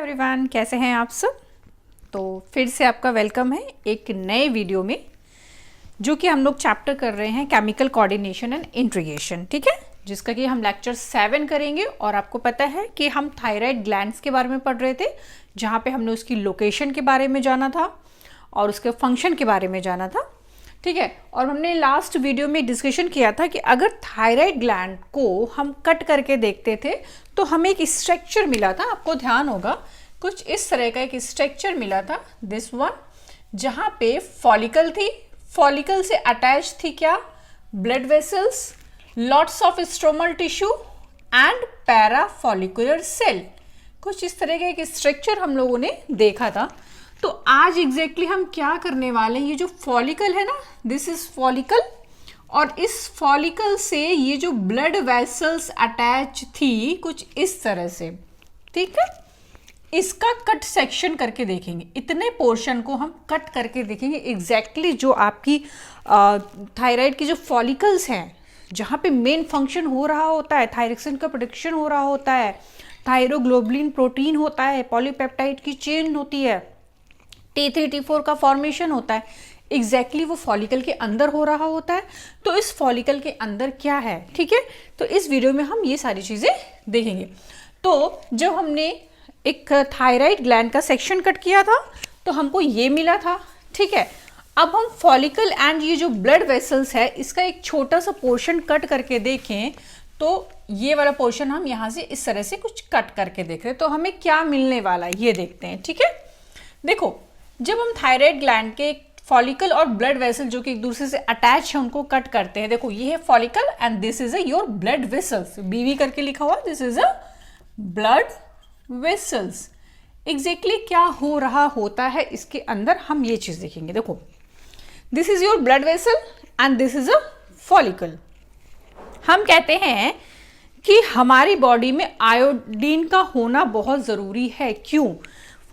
Everyone, कैसे हैं आप सब। तो फिर से आपका वेलकम है एक नए वीडियो में, जो कि हम लोग चैप्टर कर रहे हैं केमिकल कोऑर्डिनेशन एंड इंटीग्रेशन। ठीक है, जिसका कि हम लेक्चर 7 करेंगे। और आपको पता है कि हम थायराइड ग्लैंड्स के बारे में पढ़ रहे थे, जहाँ पे हमने उसकी लोकेशन के बारे में जाना था और उसके फंक्शन के बारे में जाना था। ठीक है, और हमने लास्ट वीडियो में डिस्कशन किया था कि अगर थायराइड ग्लैंड को हम कट करके देखते थे तो हमें एक स्ट्रक्चर मिला था। आपको ध्यान होगा, कुछ इस तरह का एक स्ट्रक्चर मिला था, दिस वन, जहाँ पे फॉलिकल थी, फॉलिकल से अटैच थी क्या, blood vessels, lots of stromal tissue and parafollicular cell. कुछ इस तरह का एक स्ट्रक्चर हम लोगों ने देखा था। तो आज एग्जैक्टली हम क्या करने वाले हैं, ये जो फॉलिकल है ना, दिस इज फॉलिकल, और इस फॉलिकल से ये जो ब्लड वेसल्स अटैच थी कुछ इस तरह से, ठीक है, इसका कट सेक्शन करके देखेंगे। इतने पोर्शन को हम कट करके देखेंगे एग्जैक्टली जो आपकी थायराइड की जो फॉलिकल्स हैं, जहाँ पे मेन फंक्शन हो रहा होता है, थायरोक्सिन का प्रोडक्शन हो रहा होता है, थायरोग्लोबुलिन प्रोटीन होता है, पॉलीपेप्टाइड की चेन होती है, T3 T4 का फॉर्मेशन होता है, एग्जैक्टली वो फॉलिकल के अंदर हो रहा होता है। तो इस फॉलिकल के अंदर क्या है, ठीक है, तो इस वीडियो में हम ये सारी चीज़ें देखेंगे। तो जब हमने एक थायराइड ग्लैंड का सेक्शन कट किया था तो हमको ये मिला था, ठीक है। अब हम फॉलिकल एंड ये जो ब्लड वेसल्स है इसका एक छोटा सा पोर्शन कट करके देखें तो ये वाला पोर्शन हम यहाँ से इस तरह से कुछ कट करके देख रहे हैं, तो हमें क्या मिलने वाला है ये देखते हैं। ठीक है, देखो, जब हम थायराइड ग्लैंड के फॉलिकल और ब्लड वेसल जो कि एक दूसरे से अटैच है उनको कट करते हैं, देखो ये है follicle and this is a your blood vessels, बीवी करके लिखा हुआ, this is a blood vessels. Exactly क्या हो रहा होता है इसके अंदर हम ये चीज देखेंगे। देखो, this is your blood vessel and this is a follicle. हम कहते हैं कि हमारी बॉडी में आयोडीन का होना बहुत जरूरी है। क्यों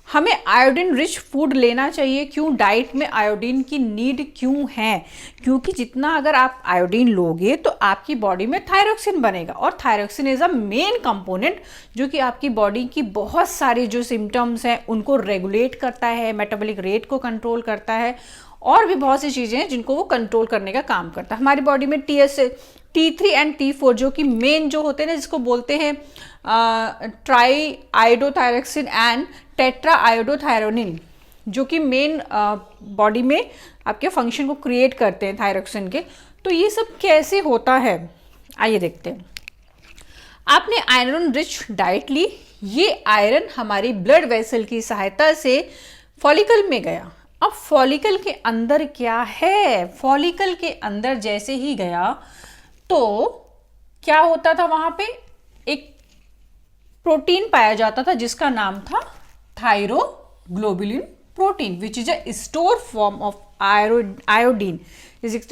हमें आयोडीन रिच फूड लेना चाहिए, क्यों डाइट में आयोडीन की नीड क्यों है, क्योंकि जितना अगर आप आयोडीन लोगे तो आपकी बॉडी में थायरोक्सिन बनेगा, और thyroxine is a main component जो कि आपकी बॉडी की बहुत सारी जो सिम्टम्स हैं उनको रेगुलेट करता है, मेटाबॉलिक रेट को कंट्रोल करता है, और भी बहुत सी चीज़ें हैं जिनको वो कंट्रोल करने का काम करता है। हमारी बॉडी में T3 एंड T4 जो कि मेन जो होते हैं ना, जिसको बोलते हैं ट्राई आयोडोथायरोक्सिन एंड टेट्रा आयोडोथायरोनिन, जो कि मेन बॉडी में आपके फंक्शन को क्रिएट करते हैं थायरोक्सिन के। तो ये सब कैसे होता है आइए देखते हैं। आपने आयरन रिच डाइट ली, ये आयरन हमारी ब्लड वेसल की सहायता से फॉलिकल में गया। अब फॉलिकल के अंदर क्या है, फॉलिकल के अंदर जैसे ही गया तो क्या होता था, वहां पे एक प्रोटीन पाया जाता था जिसका नाम था thyroglobulin protein, which is a store form of iodine, is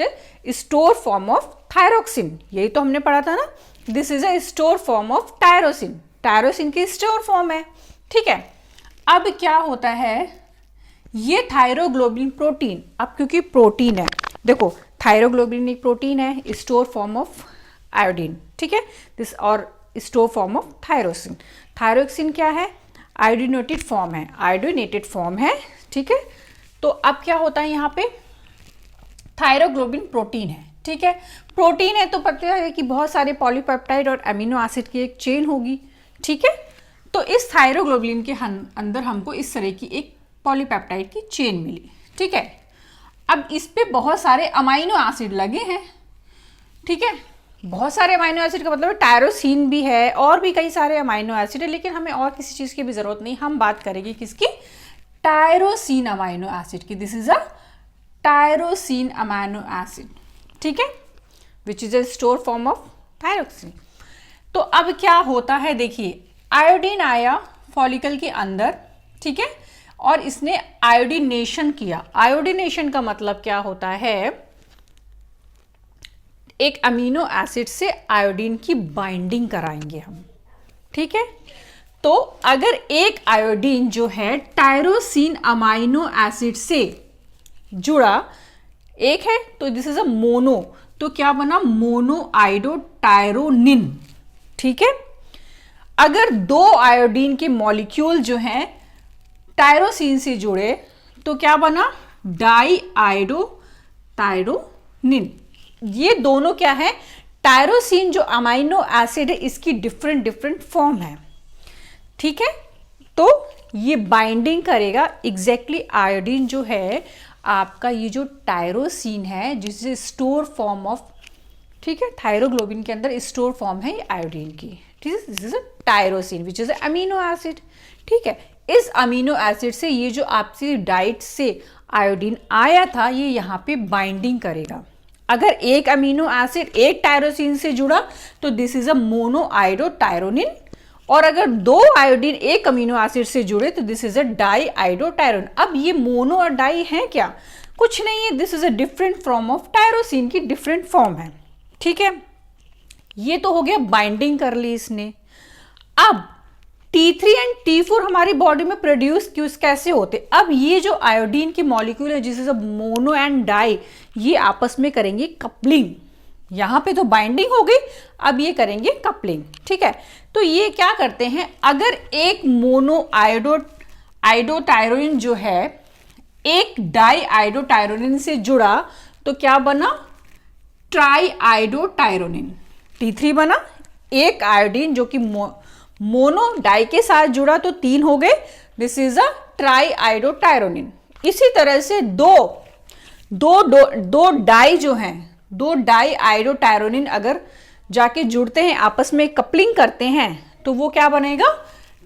store form of thyroxine. यही तो हमने पढ़ा था ना, this is a store form of tyrosine, tyrosine की स्टोर फॉर्म है। ठीक है, अब क्या होता है, ये थायरोग्लोबुलिन प्रोटीन, अब क्योंकि प्रोटीन है, देखो थायरोग्लोबुलिन एक प्रोटीन है, स्टोर फॉर्म ऑफ आयोडीन, ठीक है, दिस और store form of thyroxine. Thyroxine क्या है, आयोडीनेटेड फॉर्म है, आयोडीनेटेड फॉर्म है, ठीक है। तो अब क्या होता है, यहाँ पे थायरोग्लोबुलिन प्रोटीन है, ठीक है, प्रोटीन है तो पता है कि बहुत सारे पॉलीपेप्टाइड और अमीनो एसिड की एक चेन होगी, ठीक है। तो इस थायरोग्लोबुलिन के अंदर हमको इस तरह की एक पॉलीपेप्टाइड की चेन मिली, ठीक है। अब इस पे बहुत सारे अमाइनो एसिड लगे हैं, ठीक है, बहुत सारे अमाइनो एसिड का मतलब टायरोसिन भी है और भी कई सारे अमाइनो एसिड है, लेकिन हमें और किसी चीज की भी जरूरत नहीं, हम बात करेंगे किसकी, टायरोसिन अमाइनो एसिड की। This is a tyrosine amino acid, ठीक है, which is a store form of thyroxine. तो अब क्या होता है, देखिए आयोडीन आया फॉलिकल के अंदर, ठीक है, और इसने आयोडीनेशन किया। आयोडीनेशन का मतलब क्या होता है, एक अमीनो एसिड से आयोडीन की बाइंडिंग कराएंगे हम, ठीक है। तो अगर एक आयोडीन जो है टायरोसिन अमाइनो एसिड से जुड़ा एक है तो दिस इज अ मोनो, तो क्या बना, मोनो आइडो टायरोनिन, ठीक है। अगर दो आयोडीन के मॉलिक्यूल जो हैं टायरोसिन से जुड़े तो क्या बना, डाई आयोडो टायरोनिन। ये दोनों क्या है, टायरोसिन जो अमाइनो एसिड है इसकी डिफरेंट फॉर्म है, ठीक है। तो ये बाइंडिंग करेगा एग्जैक्टली आयोडीन जो है आपका, ये जो टायरोसिन है जिसे स्टोर फॉर्म ऑफ, ठीक है, थायरोग्लोबिन के अंदर स्टोर फॉर्म है आयोडीन की, ठीक है। This is a tyrosine which is amino acid, ठीक है। इस अमीनो एसिड से ये जो आपकी डाइट से आयोडीन आया था ये यहाँ पे बाइंडिंग करेगा। अगर एक अमीनो एसिड एक टायरोसिन से जुड़ा तो this is a monoiodotyronine, और अगर दो आयोडीन एक अमीनो एसिड से जुड़े तो this is a diiodothyronine. अब ये मोनो और डाई है क्या, कुछ नहीं है, this is a different form of tyrosine की डिफरेंट फॉर्म है, ठीक है। ये तो हो गया बाइंडिंग कर ली इसने। अब T3 एंड T4 हमारी बॉडी में प्रोड्यूस कैसे होते, अब ये जो आयोडीन के मॉलिक्यूल है जिसे सब मोनो एंड डाई, ये आपस में करेंगे कपलिंग। यहां पे तो बाइंडिंग हो गई, अब ये करेंगे कपलिंग, ठीक है। तो ये क्या करते हैं, अगर एक मोनो आयोडोटायरोनिन जो है एक डाई आयोडोटायरोनिन से जुड़ा तो क्या बना, ट्राई आयोडोटायरोनिन। T3 बना, एक आयोडीन जो कि मोनो डाई के साथ जुड़ा तो 3 हो गए, दिस इज अ ट्राई आयोडोटायरोनिन। इसी तरह से दो डाई जो हैं, दो डाई आयोडोटायरोनिन अगर जाके जुड़ते हैं आपस में कपलिंग करते हैं तो वो क्या बनेगा,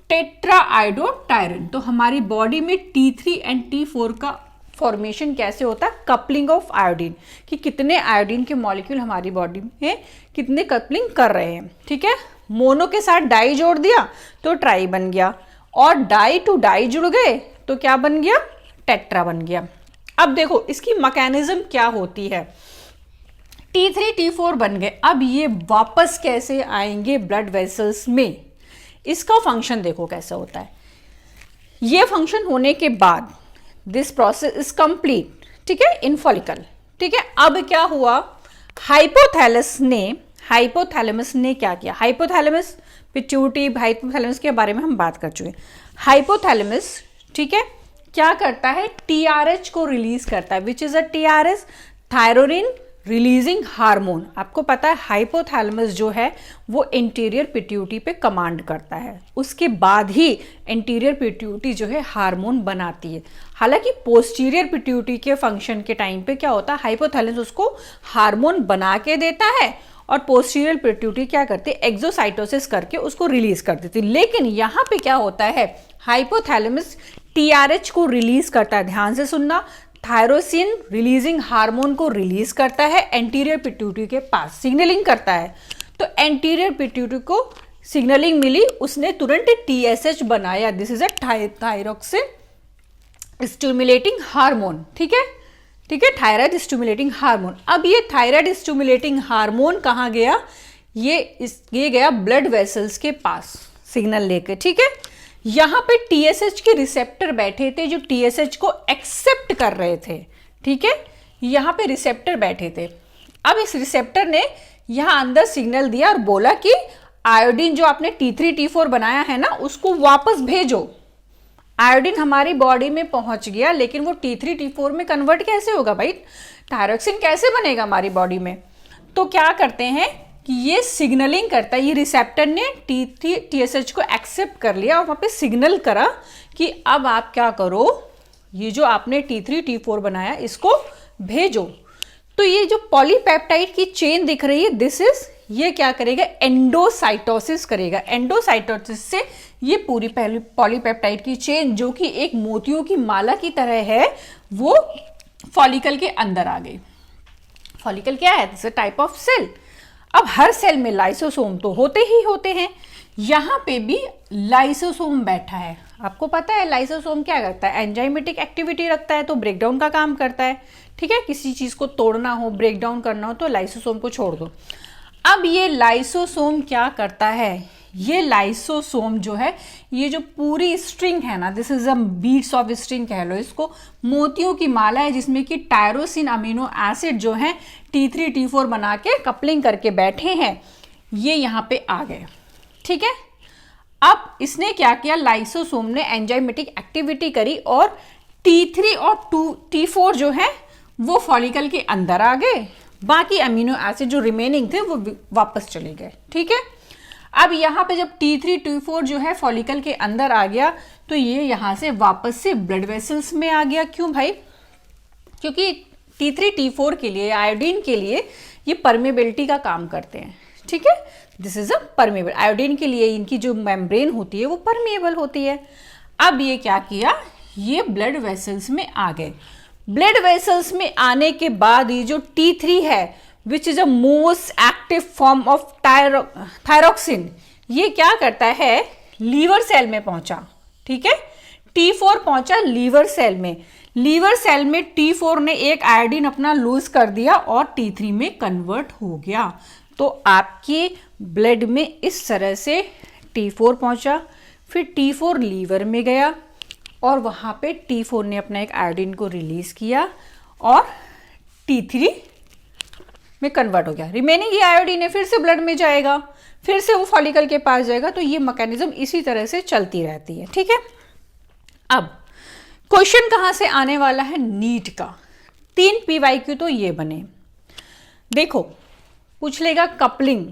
टेट्रा आयोडोटायरोन। तो हमारी बॉडी में T3 एंड T4 का फॉर्मेशन कैसे होता है, कपलिंग ऑफ आयोडीन, कि कितने आयोडीन के मॉलिक्यूल हमारी बॉडी में कितने कपलिंग कर रहे हैं, ठीक है। मोनो के साथ डाई जोड़ दिया तो ट्राई बन गया, और डाई टू डाई जुड़ गए तो क्या बन गया, टेट्रा बन गया। अब देखो इसकी मैकेनिज्म क्या होती है, T3 T4 बन गए, अब ये वापस कैसे आएंगे ब्लड वेसल्स में, इसका फंक्शन देखो कैसा होता है। ये फंक्शन होने के बाद दिस प्रोसेस इज कंप्लीट, ठीक है, इन फॉलिकल, ठीक है। अब क्या हुआ, हाइपोथैलेमस ने क्या किया, हाइपोथैलेमस पिट्यूटरी हाइपोथैलेमस के बारे में हम बात कर चुके हैं। हाइपोथैलेमस, ठीक है, क्या करता है, TRH को रिलीज करता है, which is a TRH, thyronine releasing hormone. आपको पता है हाइपोथैलेमस जो है वो इंटीरियर पिट्यूटरी पे कमांड करता है, उसके बाद ही इंटीरियर पिट्यूटरी जो है हार्मोन बनाती है। हालांकि पोस्टीरियर पिट्यूटरी के फंक्शन के टाइम पे क्या होता है, हाइपोथैलेमस उसको हार्मोन बना के देता है और पोस्टीरियर पिट्यूटरी क्या करती है, एक्सोसाइटोसिस करके उसको रिलीज कर देती है। लेकिन यहाँ पे क्या होता है, हाइपोथैलेमस TRH को रिलीज करता है, ध्यान से सुनना, थायरोसिन रिलीजिंग हार्मोन को रिलीज करता है एंटीरियर पिट्यूटरी के पास, सिग्नलिंग करता है। तो एंटीरियर पिट्यूटरी को सिग्नलिंग मिली, उसने तुरंत TSH बनाया, this is a thyroxine stimulating hormone, ठीक है, ठीक है, थायराइड स्टिमुलेटिंग हार्मोन। अब ये थायराइड स्टिमुलेटिंग हार्मोन कहाँ गया, ये गया ब्लड वेसल्स के पास सिग्नल लेके, ठीक है। यहां पे TSH के रिसेप्टर बैठे थे जो TSH को एक्सेप्ट कर रहे थे, ठीक है, यहां पे रिसेप्टर बैठे थे। अब इस रिसेप्टर ने यहां अंदर सिग्नल दिया और बोला कि आयोडीन जो आपने T3 T4 बनाया है ना उसको वापस भेजो। आयोडीन हमारी बॉडी में पहुंच गया, लेकिन वो T3 T4 में कन्वर्ट कैसे होगा भाई, थायरोक्सिन कैसे बनेगा हमारी बॉडी में। तो क्या करते हैं कि ये सिग्नलिंग करता है, ये रिसेप्टर ने T3 TSH को एक्सेप्ट कर लिया और वहाँ पे सिग्नल करा कि अब आप क्या करो, ये जो आपने T3 T4 बनाया इसको भेजो। तो ये जो पॉलीपेप्टाइड की चेन दिख रही है, दिस इज, ये क्या करेगा, एंडोसाइटोसिस करेगा। एंडोसाइटोसिस से ये पूरी पॉलीपेप्टाइड की चेन जो कि एक मोतियों की माला की तरह है वो फॉलिकल के अंदर आ गई। फॉलिकल क्या है, this is a type of cell. अब हर सेल में लाइसोसोम तो होते ही होते हैं, यहाँ पे भी लाइसोसोम बैठा है। आपको पता है लाइसोसोम क्या करता है, एंजाइमेटिक एक्टिविटी रखता है, तो ब्रेकडाउन का काम करता है, ठीक है। किसी चीज को तोड़ना हो, ब्रेकडाउन करना हो तो लाइसोसोम को छोड़ दो। अब ये लाइसोसोम क्या करता है, ये लाइसोसोम जो है, ये जो पूरी स्ट्रिंग है ना, this is a beads of string कह लो इसको, मोतियों की माला है जिसमें कि टायरोसिन अमीनो एसिड जो है T3 T4 बना के कपलिंग करके बैठे हैं, ये यहाँ पे आ गए, ठीक है। अब इसने क्या किया, लाइसोसोम ने एंजाइमेटिक एक्टिविटी करी और T3 और T4 जो है वो फॉलिकल के अंदर आ गए, बाकी अमीनो एसिड जो रिमेनिंग थे वो वापस चले गए। ठीक है, अब यहाँ पे जब T3 T4 जो है फॉलिकल के अंदर आ गया तो ये यहाँ से वापस से ब्लड वेसल्स में आ गया। क्यों भाई? क्योंकि T3 T4 के लिए, आयोडीन के लिए ये परमेबिलिटी का काम करते हैं। ठीक है, this is a permeable, iodine के लिए इनकी जो मेम्ब्रेन होती है वो परमेबल होती है। अब ये क्या किया, ये ब्लड वेसल्स में आ गए। ब्लड वेसल्स में आने के बाद ये जो T3 है which is a most active form of thyroxine, ये क्या करता है, लीवर सेल में पहुंचा। ठीक है, T4 पहुंचा लीवर सेल में, लीवर सेल में T4 ने एक आयोडीन अपना लूज कर दिया और T3 में कन्वर्ट हो गया। तो आपके ब्लड में इस तरह से T4 पहुंचा, फिर T4 लीवर में गया और वहां पे T4 ने अपना एक आयोडीन को रिलीज किया और T3 में कन्वर्ट हो गया। रिमेनिंग ये आयोडीन है फिर से ब्लड में जाएगा, फिर से वो फॉलिकल के पास जाएगा। तो ये मैकेनिज्म इसी तरह से चलती रहती है। ठीक है, अब क्वेश्चन कहां से आने वाला है, नीट का। 3 PYQ तो ये बने। देखो, पूछ लेगा कपलिंग।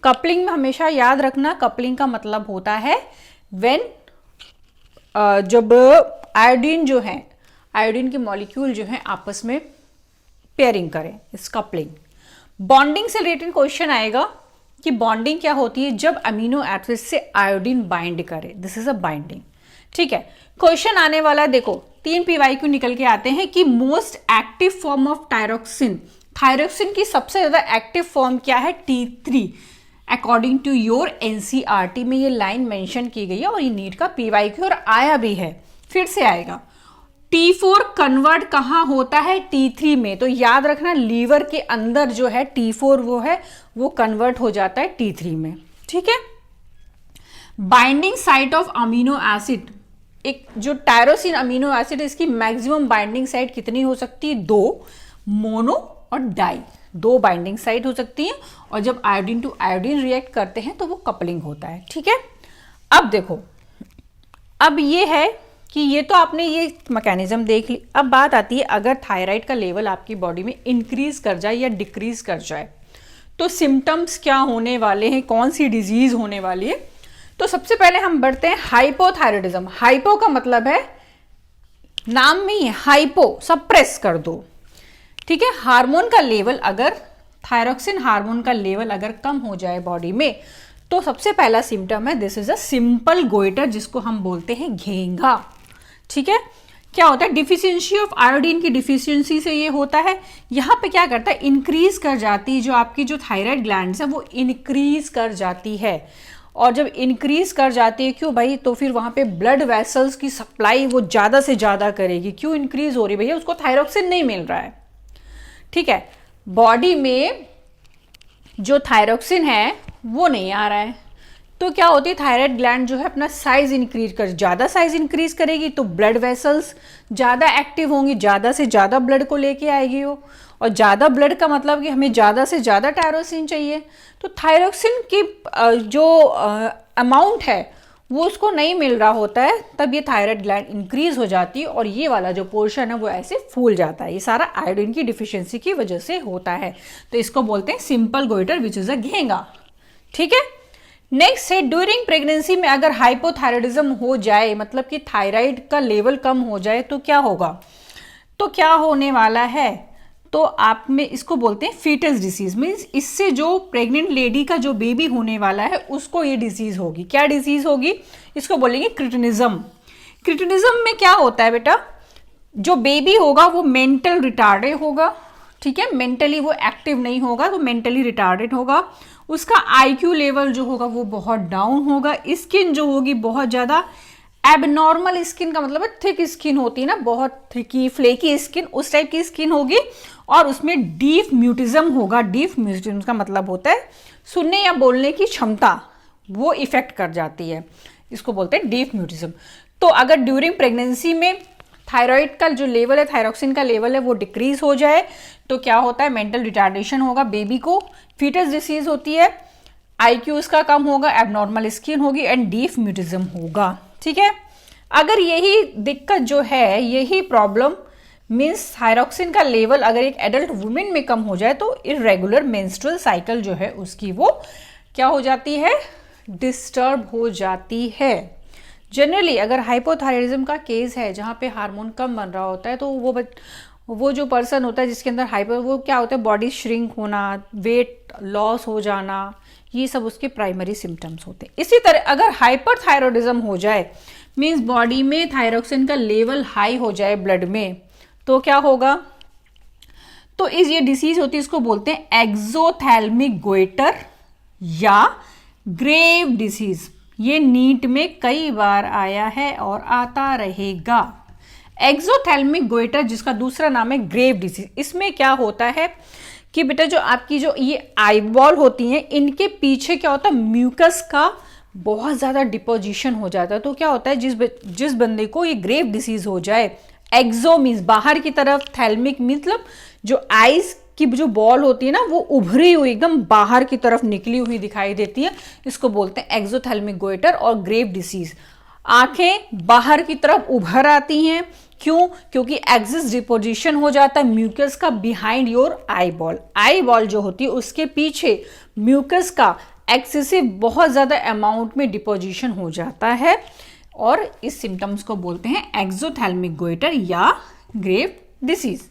कपलिंग में हमेशा याद रखना, कपलिंग का मतलब होता है व्हेन जब आयोडीन जो है, आयोडीन के मॉलिक्यूल जो है आपस में पेयरिंग करें, इस कपलिंग। बॉन्डिंग से रिलेटेड क्वेश्चन आएगा कि बॉन्डिंग क्या होती है, जब अमीनो एसिड से आयोडीन बाइंड करे, दिस इज अ बाइंडिंग। ठीक है, क्वेश्चन आने वाला, देखो 3 PYQ निकल के आते हैं कि most active form of thyroxine, thyroxine की सबसे ज्यादा एक्टिव फॉर्म क्या है, T3 according to your NCERT में ये लाइन मेंशन की गई है और ये नीट का PYQ और आया भी है, फिर से आएगा। T4 कन्वर्ट कहाँ होता है, T3 में। तो याद रखना लीवर के अंदर जो है T4 वो है, वो कन्वर्ट हो जाता है T3 में। ठीक है, binding site of amino acid, एक जो टायरोसिन अमीनो एसिड है इसकी मैक्सिमम बाइंडिंग साइट कितनी हो सकती है, 2, मोनो और डाई, 2 बाइंडिंग साइट हो सकती हैं। और जब आयोडीन टू आयोडीन रिएक्ट करते हैं तो वो कपलिंग होता है। ठीक है, अब देखो, अब ये है कि ये तो आपने ये मैकेनिज्म देख ली। अब बात आती है अगर थायराइड का लेवल आपकी बॉडी में इंक्रीज कर जाए या डिक्रीज कर जाए तो सिम्टम्स क्या होने वाले हैं, कौन सी डिजीज होने वाली है। तो सबसे पहले हम बढ़ते हैं हाइपोथायराइडिज्म। हाइपो का मतलब है, नाम में ही हाइपो, सप्रेस कर दो। ठीक है, हार्मोन का लेवल अगर, थायरोक्सिन हार्मोन का लेवल अगर कम हो जाए बॉडी में तो सबसे पहला सिम्टम है, this is a simple goitre, जिसको हम बोलते हैं घेंगा। ठीक है, क्या होता है, डिफिशियंसी ऑफ आयोडीन की डिफिशियंसी से ये होता है। यहाँ पे क्या करता है, इंक्रीज कर जाती है, जो आपकी जो थायराइड ग्लैंड्स है वो इंक्रीज कर जाती है। और जब इंक्रीज कर जाती है, क्यों भाई, तो फिर वहां पे ब्लड वेसल्स की सप्लाई वो ज्यादा से ज्यादा करेगी। क्यों इंक्रीज हो रही है भैया, उसको थायरोक्सिन नहीं मिल रहा है। ठीक है, बॉडी में जो थायरोक्सिन है वो नहीं आ रहा है, तो क्या होती है, थायराइड ग्लैंड जो है अपना साइज इंक्रीज कर, ज्यादा साइज इंक्रीज करेगी तो ब्लड वेसल्स ज्यादा एक्टिव होंगी, ज्यादा से ज्यादा ब्लड को लेके आएगी वो। और ज्यादा ब्लड का मतलब कि हमें ज्यादा से ज्यादा टायरोसिन चाहिए। तो थायरोक्सिन की जो अमाउंट है वो उसको नहीं मिल रहा होता है, तब ये थायराइड ग्लैंड इंक्रीज हो जाती है और ये वाला जो पोर्शन है वो ऐसे फूल जाता है। ये सारा आयोडीन की डिफिशियंसी की वजह से होता है। तो इसको बोलते हैं simple goitre which is a घेंगा। ठीक है, नेक्स्ट है ड्यूरिंग प्रेगनेंसी में अगर हाइपोथायराइडिज्म हो जाए, मतलब कि थायराइड का लेवल कम हो जाए तो क्या होगा, तो क्या होने वाला है, तो आप में इसको बोलते हैं फीटस डिसीज। मीन्स इससे जो प्रेग्नेंट लेडी का जो बेबी होने वाला है उसको ये डिजीज होगी। क्या डिजीज होगी, इसको बोलेंगे क्रिटिनिज्म। क्रिटिनिज्म में क्या होता है बेटा, जो बेबी होगा वो मेंटल रिटार्डेड होगा। ठीक है, मेंटली वो एक्टिव नहीं होगा तो मेंटली रिटार्डेड होगा। उसका IQ लेवल जो होगा वो बहुत डाउन होगा। स्किन जो होगी बहुत ज्यादा एबनॉर्मल, स्किन का मतलब है थिक स्किन होती है ना, बहुत थिकी फ्लेकी स्किन, उस टाइप की स्किन होगी। और उसमें डीफ म्यूटिज्म होगा। डीफ म्यूटिज्म का मतलब होता है सुनने या बोलने की क्षमता वो इफेक्ट कर जाती है, इसको बोलते हैं डीफ म्यूटिज्म। तो अगर ड्यूरिंग प्रेगनेंसी में थायराइड का जो लेवल है, थायरोक्सिन का लेवल है वो डिक्रीज हो जाए तो क्या होता है, मेंटल रिटार्डेशन होगा बेबी को, फीटस डिसीज होती है, IQ उसका कम होगा, एबनॉर्मल स्किन होगी एंड डीप म्यूटिज्म होगा। ठीक है, अगर यही दिक्कत जो है, यही प्रॉब्लम मीन्स थायरॉक्सिन का लेवल अगर एक एडल्ट वुमेन में कम हो जाए तो इरेगुलर मेंस्ट्रुअल साइकिल जो है उसकी वो क्या हो जाती है, डिस्टर्ब हो जाती है। जनरली अगर हाइपोथायराइडिज्म का केस है जहाँ पे हार्मोन कम बन रहा होता है तो वो जो पर्सन होता है जिसके अंदर हाइपर, वो क्या होता है, बॉडी श्रिंक होना, वेट लॉस हो जाना, ये सब उसके प्राइमरी सिम्टम्स होते हैं। इसी तरह अगर हाइपरथायरॉयडिज्म हो जाए मीन्स बॉडी में थायरॉक्सिन का लेवल हाई हो जाए ब्लड में, तो क्या होगा, तो इस ये डिसीज होती है, इसको बोलते हैं एक्सोथैल्मिक गोइटर या ग्रेव डिसीज। ये नीट में कई बार आया है और आता रहेगा। एक्सोथैल्मिक गोइटर जिसका दूसरा नाम है ग्रेव डिसीज। इसमें क्या होता है कि बेटा जो आपकी जो ये आईबॉल होती हैं इनके पीछे क्या होता है, म्यूकस का बहुत ज़्यादा डिपोजिशन हो जाता है। तो क्या होता है, जिस बंदे को ये ग्रेव डिसीज हो जाए, एक्सो मीन्स बाहर की तरफ, थैल्मिक मतलब जो आइज की जो बॉल होती है ना वो उभरी हुई एकदम बाहर की तरफ निकली हुई दिखाई देती है, इसको बोलते हैं एक्सोथैल्मिक गोइटर और ग्रेव डिसीज। आंखें बाहर की तरफ उभर आती हैं, क्यों, क्योंकि एक्सिस डिपोजिशन हो जाता है म्यूकस का behind your eye ball. Eye ball जो होती है उसके पीछे म्यूकस का एक्सेसिव बहुत ज़्यादा अमाउंट में डिपोजिशन हो जाता है और इस सिम्टम्स को बोलते हैं एक्सोथैल्मिक गोइटर या ग्रेव डिसीज।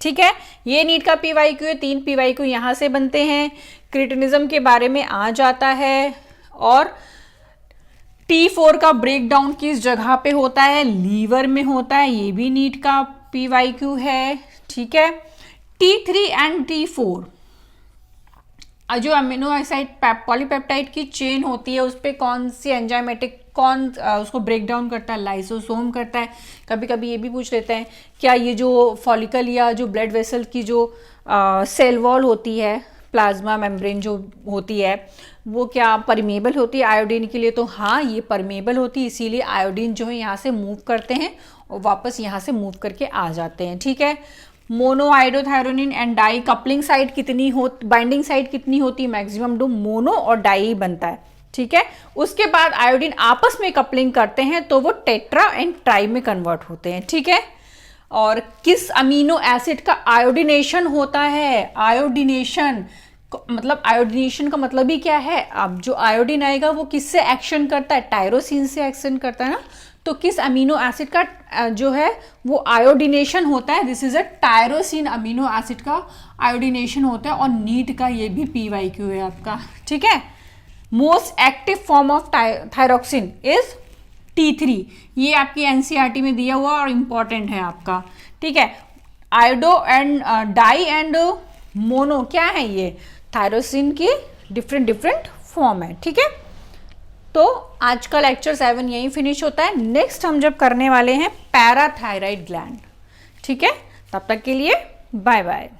ठीक है, ये नीट का PYQ है, 3 PYQ यहाँ से बनते हैं। क्रिटिनिज्म के बारे में आ जाता है और T4 का ब्रेकडाउन किस जगह पे होता है, लीवर में होता है, ये भी नीट का PYQ है। ठीक है, T3 एंड T4 जो अमीनो एसिड पॉलीपेप्टाइड की चेन होती है उस पर कौन सी एंजाइमेटिक उसको ब्रेक डाउन करता है, लाइसोसोम करता है। कभी कभी ये भी पूछ लेते हैं क्या ये जो फॉलिकल या जो ब्लड वेसल की जो सेल वॉल होती है, प्लाज्मा मेम्ब्रेन जो होती है वो क्या परमेबल होती है आयोडीन के लिए, तो हाँ ये परमेबल होती है, इसीलिए आयोडीन जो है यहाँ से मूव करते हैं और वापस यहाँ से मूव करके आ जाते हैं। ठीक है, monoiodothyronine and di coupling side कितनी हो, बाइंडिंग साइड कितनी होती है, मैक्सिमम दो मोनो और डाई बनता है। ठीक है, उसके बाद आयोडीन आपस में कपलिंग करते हैं तो वो टेट्रा एंड ट्राई में कन्वर्ट होते हैं। ठीक है, और किस अमीनो एसिड का आयोडिनेशन होता है, आयोडिनेशन मतलब आयोडिनेशन का मतलब ही क्या है, अब जो आयोडीन आएगा वो किससे एक्शन करता है, टायरोसिन से एक्शन करता है ना, तो किस अमीनो एसिड का जो है वो आयोडिनेशन होता है, this is a tyrosine amino acid का आयोडिनेशन होता है। और नीट का ये भी PYQ है आपका। ठीक है, most active form of thyroxine is T3, ये आपकी NCERT में दिया हुआ और इम्पॉर्टेंट है आपका। ठीक है, iodo and di and mono क्या है, ये थायरोसिन की डिफरेंट फॉर्म है। ठीक है, तो आज का लेक्चर 7 यहीं फिनिश होता है। नेक्स्ट हम जब करने वाले हैं पैराथायराइड ग्लैंड। ठीक है, तब तक के लिए बाय बाय।